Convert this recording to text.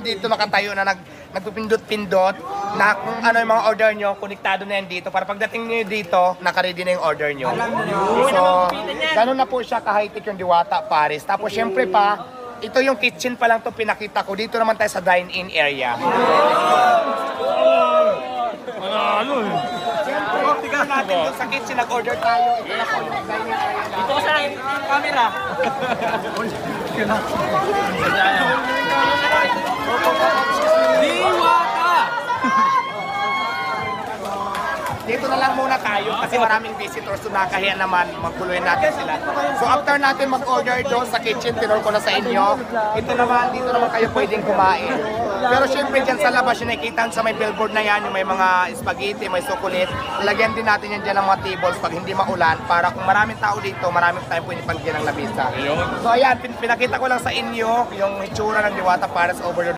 dito nakatayo na nagpipindot-pindot na kung ano yung mga order nyo, konektado na yan dito para pagdating nyo dito, nakaready na yung order nyo. So, ganun na po siya ka-high-tech yung Diwata Paris. Tapos syempre pa, ito yung kitchen pa lang to pinakita ko. Dito naman tayo sa dine-in area. Siyempre, tingnan natin doon sa kitchen, nag-order tayo. Ito na po yung dine-in area. Ito sa camera. Diwata! Dito na lang muna tayo kasi maraming visitors so nakahiya naman magkuluhin natin sila. So after natin mag-order doon sa kitchen, tinor ko na sa inyo. Ito naman, dito naman kayo pwedeng kumain. Pero syempre dyan sa labas, yung nakikita sa may billboard na yan, yung may mga spaghetti, may sukulit. Lagyan din natin yan dyan ng mga tables pag hindi maulan para kung maraming tao dito, maraming tayo pwede pagyan ng labisa. So ayan, pinakita ko lang sa inyo yung itsura ng Diwata Paris over